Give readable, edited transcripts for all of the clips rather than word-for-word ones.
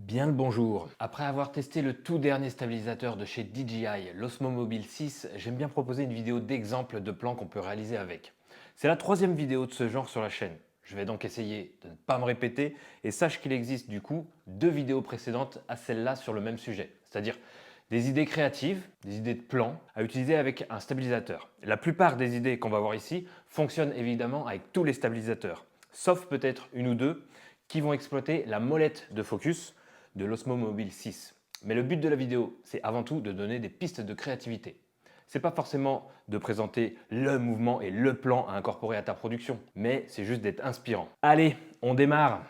Bien le bonjour. Après avoir testé le tout dernier stabilisateur de chez DJI, l'Osmo Mobile 6, j'aime bien proposer une vidéo d'exemple de plans qu'on peut réaliser avec. C'est la troisième vidéo de ce genre sur la chaîne. Je vais donc essayer de ne pas me répéter et sache qu'il existe du coup 2 vidéos précédentes à celle-là sur le même sujet, c'est-à-dire des idées créatives, des idées de plans à utiliser avec un stabilisateur. La plupart des idées qu'on va voir ici fonctionnent évidemment avec tous les stabilisateurs, sauf peut-être une ou deux qui vont exploiter la molette de focus de l'Osmo Mobile 6. Mais le but de la vidéo, c'est avant tout de donner des pistes de créativité. C'est pas forcément de présenter le mouvement et le plan à incorporer à ta production, mais c'est juste d'être inspirant. Allez, on démarre!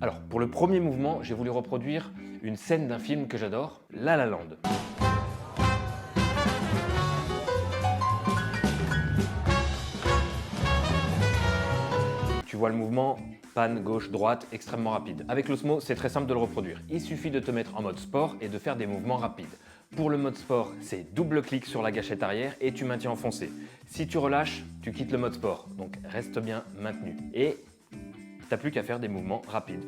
Alors, pour le premier mouvement, j'ai voulu reproduire une scène d'un film que j'adore, La La Land. Tu vois le mouvement, panne gauche-droite, extrêmement rapide. Avec l'Osmo, c'est très simple de le reproduire. Il suffit de te mettre en mode sport et de faire des mouvements rapides. Pour le mode sport, c'est double-clic sur la gâchette arrière et tu maintiens enfoncé. Si tu relâches, tu quittes le mode sport, donc reste bien maintenu. Et t'as plus qu'à faire des mouvements rapides.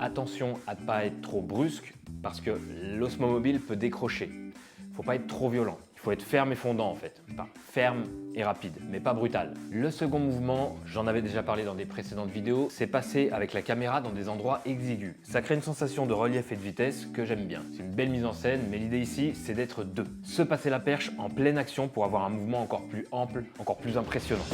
Attention à ne pas être trop brusque parce que l'Osmo Mobile peut décrocher. Il ne faut pas être trop violent. Il faut être ferme et fondant en fait. Enfin, ferme et rapide, mais pas brutal. Le second mouvement, j'en avais déjà parlé dans des précédentes vidéos, c'est passer avec la caméra dans des endroits exigus. Ça crée une sensation de relief et de vitesse que j'aime bien. C'est une belle mise en scène, mais l'idée ici, c'est d'être deux. Se passer la perche en pleine action pour avoir un mouvement encore plus ample, encore plus impressionnant.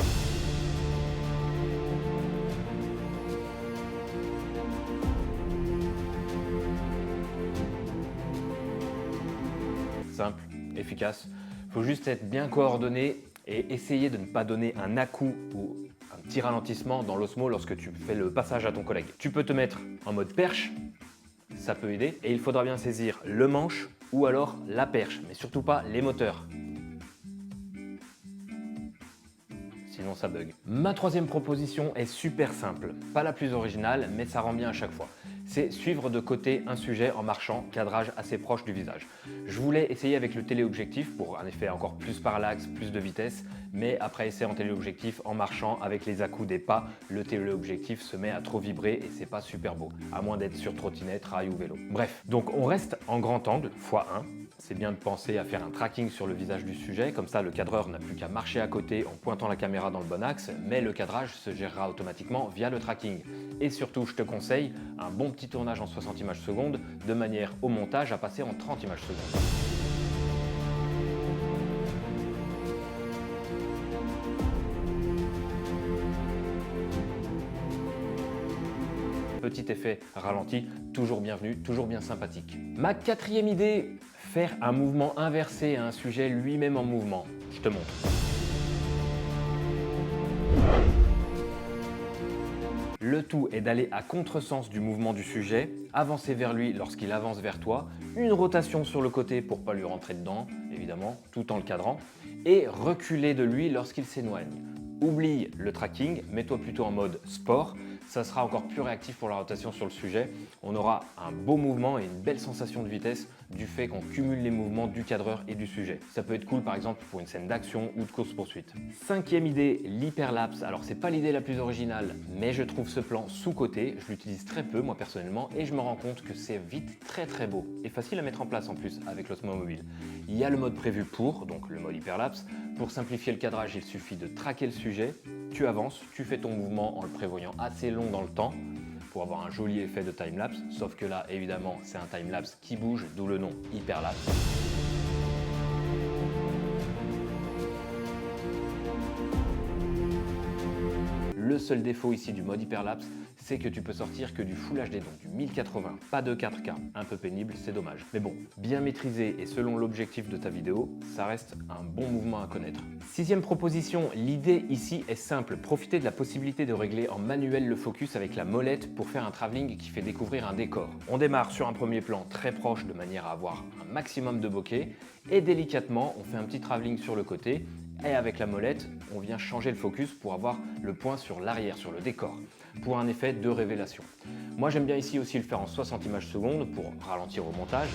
Simple, efficace. Il faut juste être bien coordonné et essayer de ne pas donner un à-coup ou un petit ralentissement dans l'Osmo lorsque tu fais le passage à ton collègue. Tu peux te mettre en mode perche, ça peut aider, et il faudra bien saisir le manche ou alors la perche, mais surtout pas les moteurs. Sinon ça bug. Ma troisième proposition est super simple, pas la plus originale, mais ça rend bien à chaque fois. C'est suivre de côté un sujet en marchant, cadrage assez proche du visage. Je voulais essayer avec le téléobjectif pour un effet encore plus parallaxe, plus de vitesse, mais après essai en téléobjectif, en marchant avec les à-coups des pas, le téléobjectif se met à trop vibrer et c'est pas super beau, à moins d'être sur trottinette, rail ou vélo. Bref, donc on reste en grand angle, x1. C'est bien de penser à faire un tracking sur le visage du sujet, comme ça le cadreur n'a plus qu'à marcher à côté en pointant la caméra dans le bon axe, mais le cadrage se gérera automatiquement via le tracking. Et surtout, je te conseille un bon petit tournage en 60 images secondes, de manière au montage à passer en 30 images secondes. Petit effet ralenti, toujours bienvenu, toujours bien sympathique. Ma quatrième idée, faire un mouvement inversé à un sujet lui-même en mouvement. Je te montre. Le tout est d'aller à contresens du mouvement du sujet, avancer vers lui lorsqu'il avance vers toi, une rotation sur le côté pour pas lui rentrer dedans, évidemment, tout en le cadrant, et reculer de lui lorsqu'il s'éloigne. Oublie le tracking, mets-toi plutôt en mode sport, ça sera encore plus réactif pour la rotation sur le sujet. On aura un beau mouvement et une belle sensation de vitesse du fait qu'on cumule les mouvements du cadreur et du sujet. Ça peut être cool par exemple pour une scène d'action ou de course-poursuite. Cinquième idée, l'hyperlapse. Alors c'est pas l'idée la plus originale, mais je trouve ce plan sous-coté. Je l'utilise très peu moi personnellement et je me rends compte que c'est vite très beau et facile à mettre en place en plus avec l'Osmo Mobile. Il y a le mode prévu pour, donc le mode hyperlapse. Pour simplifier le cadrage, il suffit de traquer le sujet, tu avances, tu fais ton mouvement en le prévoyant assez long dans le temps pour avoir un joli effet de timelapse, sauf que là évidemment c'est un timelapse qui bouge, d'où le nom hyperlapse. Le seul défaut ici du mode hyperlapse, c'est que tu peux sortir que du Full HD, donc du 1080, pas de 4K. Un peu pénible, c'est dommage. Mais bon, bien maîtrisé et selon l'objectif de ta vidéo, ça reste un bon mouvement à connaître. Sixième proposition, l'idée ici est simple. Profitez de la possibilité de régler en manuel le focus avec la molette pour faire un travelling qui fait découvrir un décor. On démarre sur un premier plan très proche de manière à avoir un maximum de bokeh et délicatement, on fait un petit travelling sur le côté et avec la molette, on vient changer le focus pour avoir le point sur l'arrière, sur le décor, pour un effet de révélation. Moi j'aime bien ici aussi le faire en 60 images secondes pour ralentir au montage.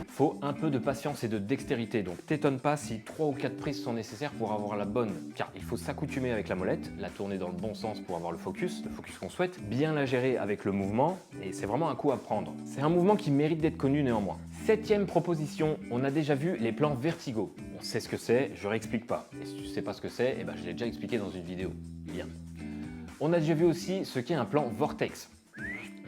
Faut un peu de patience et de dextérité, donc t'étonne pas si 3 ou 4 prises sont nécessaires pour avoir la bonne, car il faut s'accoutumer avec la molette, la tourner dans le bon sens pour avoir le focus qu'on souhaite, bien la gérer avec le mouvement, et c'est vraiment un coup à prendre. C'est un mouvement qui mérite d'être connu néanmoins. Septième proposition, on a déjà vu les plans verticaux. On sait ce que c'est, je réexplique pas. Et si tu sais pas ce que c'est, eh ben je l'ai déjà expliqué dans une vidéo. Bien. On a déjà vu aussi ce qu'est un plan vortex.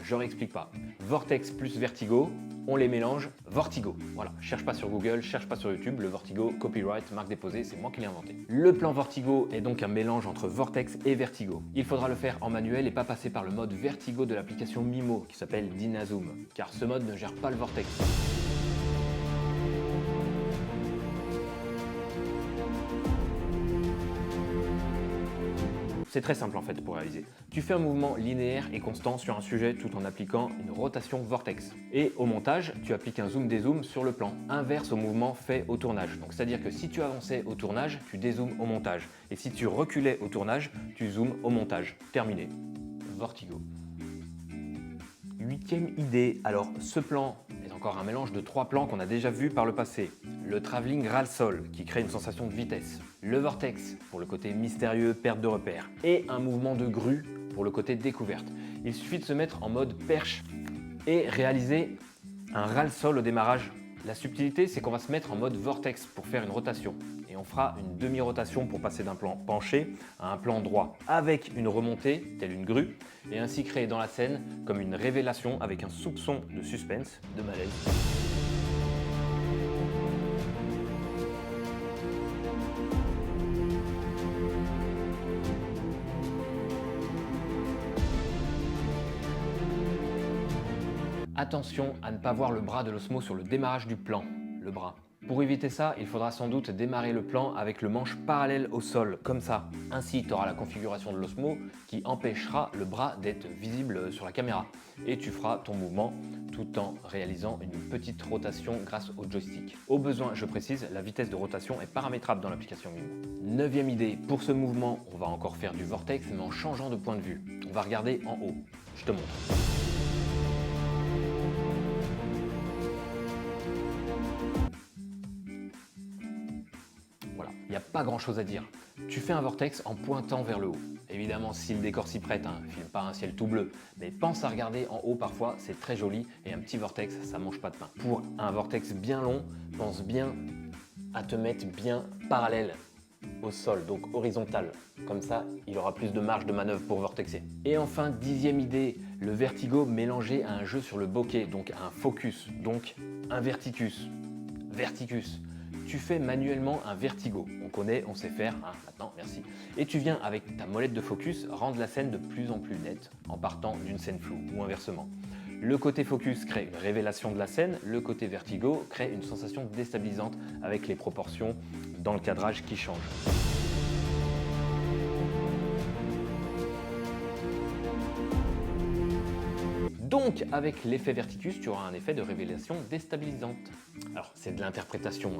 Je réexplique pas. Vortex plus vertigo, on les mélange, Vortigo. Voilà, cherche pas sur Google, cherche pas sur YouTube, le Vortigo, copyright, marque déposée, c'est moi qui l'ai inventé. Le plan Vortigo est donc un mélange entre Vortex et Vertigo. Il faudra le faire en manuel et pas passer par le mode Vertigo de l'application Mimo qui s'appelle Dynazoom, car ce mode ne gère pas le Vortex. C'est très simple en fait pour réaliser. Tu fais un mouvement linéaire et constant sur un sujet tout en appliquant une rotation vortex. Et au montage, tu appliques un zoom-dézoom sur le plan, inverse au mouvement fait au tournage. Donc c'est-à-dire que si tu avançais au tournage, tu dézoomes au montage. Et si tu reculais au tournage, tu zoomes au montage. Terminé. Vortigo. Huitième idée. Alors ce plan est encore un mélange de 3 plans qu'on a déjà vus par le passé. Le travelling ras-le-sol qui crée une sensation de vitesse. Le vortex pour le côté mystérieux, perte de repère. Et un mouvement de grue pour le côté découverte. Il suffit de se mettre en mode perche et réaliser un ras-le-sol au démarrage. La subtilité, c'est qu'on va se mettre en mode vortex pour faire une rotation. Et on fera une demi-rotation pour passer d'un plan penché à un plan droit, avec une remontée, telle une grue, et ainsi créer dans la scène comme une révélation avec un soupçon de suspense, de malaise. Attention à ne pas voir le bras de l'osmo sur le démarrage du plan, le bras. Pour éviter ça, il faudra sans doute démarrer le plan avec le manche parallèle au sol, comme ça. Ainsi, tu auras la configuration de l'osmo qui empêchera le bras d'être visible sur la caméra. Et tu feras ton mouvement tout en réalisant une petite rotation grâce au joystick. Au besoin, je précise, la vitesse de rotation est paramétrable dans l'application Mimo. Neuvième idée, pour ce mouvement, on va encore faire du vortex mais en changeant de point de vue. On va regarder en haut. Je te montre. Voilà, il n'y a pas grand chose à dire. Tu fais un vortex en pointant vers le haut. Évidemment, si le décor s'y prête, filme pas un ciel tout bleu, mais pense à regarder en haut parfois, c'est très joli et un petit vortex, ça mange pas de pain. Pour un vortex bien long, pense bien à te mettre bien parallèle au sol, donc horizontal. Comme ça, il aura plus de marge de manœuvre pour vortexer. Et enfin, 10e idée, le vertigo mélangé à un jeu sur le bokeh, donc un focus, donc un verticus. Verticus. Tu fais manuellement un vertigo. On connaît, on sait faire, maintenant, merci. Et tu viens avec ta molette de focus rendre la scène de plus en plus nette en partant d'une scène floue ou inversement. Le côté focus crée une révélation de la scène, le côté vertigo crée une sensation déstabilisante avec les proportions dans le cadrage qui changent. Donc, avec l'effet verticus, tu auras un effet de révélation déstabilisante. Alors, c'est de l'interprétation,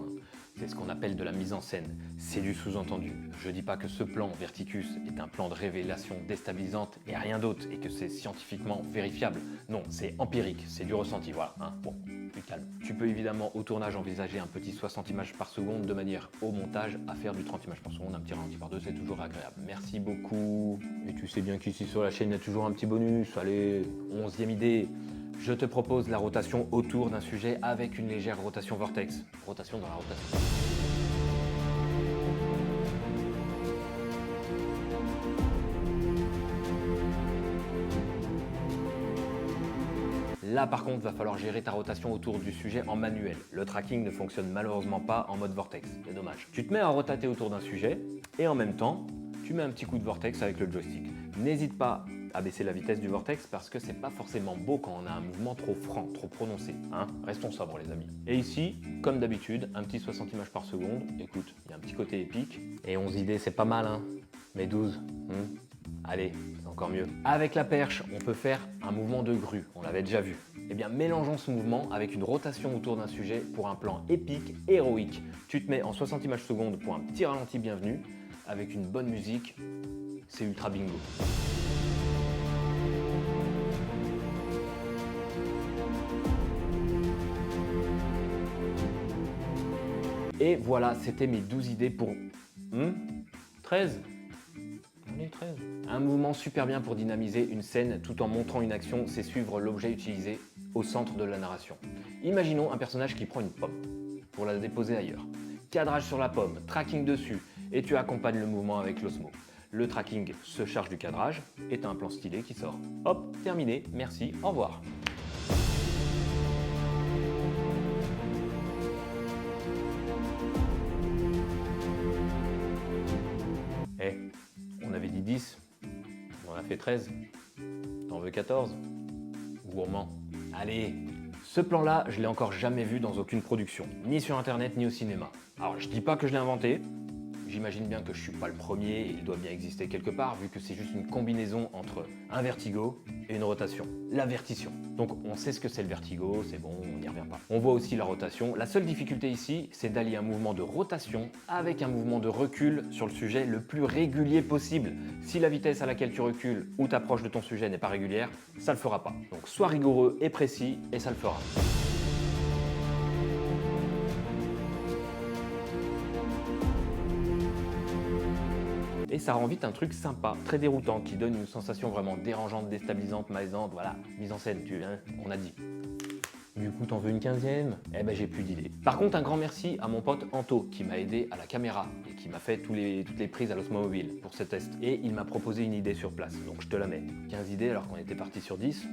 c'est ce qu'on appelle de la mise en scène, c'est du sous-entendu. Je dis pas que ce plan verticus est un plan de révélation déstabilisante et rien d'autre, et que c'est scientifiquement vérifiable. Non, c'est empirique, c'est du ressenti, voilà. Bon, plus calme. Tu peux évidemment au tournage envisager un petit 60 images par seconde, de manière au montage à faire du 30 images par seconde, un petit ralenti par deux, c'est toujours agréable. Merci beaucoup. Et tu sais bien qu'ici sur la chaîne, il y a toujours un petit bonus. Allez, 11e idée. Je te propose la rotation autour d'un sujet avec une légère rotation vortex. Rotation dans la rotation. Là par contre, va falloir gérer ta rotation autour du sujet en manuel. Le tracking ne fonctionne malheureusement pas en mode vortex, c'est dommage. Tu te mets à rotater autour d'un sujet et en même temps, tu mets un petit coup de vortex avec le joystick. N'hésite pas à baisser la vitesse du vortex parce que c'est pas forcément beau quand on a un mouvement trop franc, trop prononcé. Hein, restons sobres les amis. Et ici, comme d'habitude, un petit 60 images par seconde. Écoute, il y a un petit côté épique. Et 11 idées, c'est pas mal, hein. Mais 12, allez, c'est encore mieux. Avec la perche, on peut faire un mouvement de grue, on l'avait déjà vu. Eh bien, mélangeons ce mouvement avec une rotation autour d'un sujet pour un plan épique, héroïque. Tu te mets en 60 images secondes pour un petit ralenti bienvenu, avec une bonne musique, c'est ultra bingo. Et voilà, c'était mes 12 idées pour 13. Allez, 13. Un mouvement super bien pour dynamiser une scène tout en montrant une action, c'est suivre l'objet utilisé au centre de la narration. Imaginons un personnage qui prend une pomme pour la déposer ailleurs. Cadrage sur la pomme, tracking dessus, et tu accompagnes le mouvement avec l'osmo. Le tracking se charge du cadrage et tu as un plan stylé qui sort. Hop, terminé, merci, au revoir. On avait dit 10, on en a fait 13. T'en veux 14? Gourmand. Allez. Ce plan-là, je l'ai encore jamais vu dans aucune production, ni sur internet ni au cinéma. Alors je dis pas que je l'ai inventé, j'imagine bien que je suis pas le premier et il doit bien exister quelque part vu que c'est juste une combinaison entre un vertigo et une rotation. L'avertition. Donc on sait ce que c'est le vertigo, c'est bon, on n'y revient pas. On voit aussi la rotation. La seule difficulté ici, c'est d'allier un mouvement de rotation avec un mouvement de recul sur le sujet le plus régulier possible. Si la vitesse à laquelle tu recules ou t'approches de ton sujet n'est pas régulière, ça le fera pas. Donc sois rigoureux et précis et ça le fera. Et ça rend vite un truc sympa, très déroutant, qui donne une sensation vraiment dérangeante, déstabilisante, malaisante, voilà, mise en scène, on a dit. Du coup, t'en veux une 15e? Eh ben, j'ai plus d'idées. Par contre, un grand merci à mon pote Anto, qui m'a aidé à la caméra et qui m'a fait toutes les prises à l'Osmo Mobile pour ce test. Et il m'a proposé une idée sur place, donc je te la mets. 15 idées alors qu'on était parti sur 10.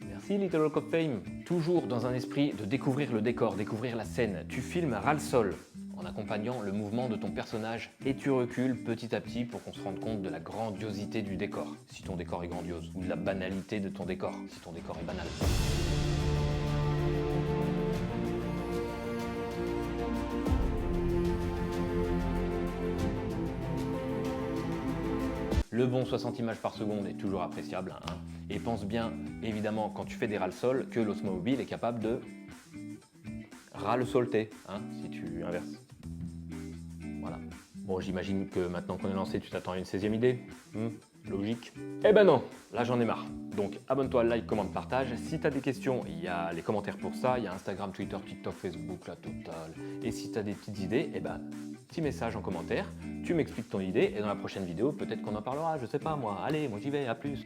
Merci Little Rock of Fame. Toujours dans un esprit de découvrir le décor, découvrir la scène, tu filmes ras le sol en accompagnant le mouvement de ton personnage et tu recules petit à petit pour qu'on se rende compte de la grandiosité du décor, si ton décor est grandiose, ou de la banalité de ton décor, si ton décor est banal. Le bon 60 images par seconde est toujours appréciable, hein. Et pense bien, évidemment, quand tu fais des ras-le-sol, que l'Osmo Mobile est capable de ras-le-solter, hein, si tu inverses. Voilà. Bon, j'imagine que maintenant qu'on est lancé, tu t'attends à une 16e idée. Logique. Eh ben non, là j'en ai marre. Donc abonne-toi, like, commente, partage. Si tu as des questions, il y a les commentaires pour ça. Il y a Instagram, Twitter, TikTok, Facebook, la totale. Et si tu as des petites idées, eh ben, petit message en commentaire. Tu m'expliques ton idée et dans la prochaine vidéo, peut-être qu'on en parlera. Je sais pas moi. Allez, moi j'y vais, à plus.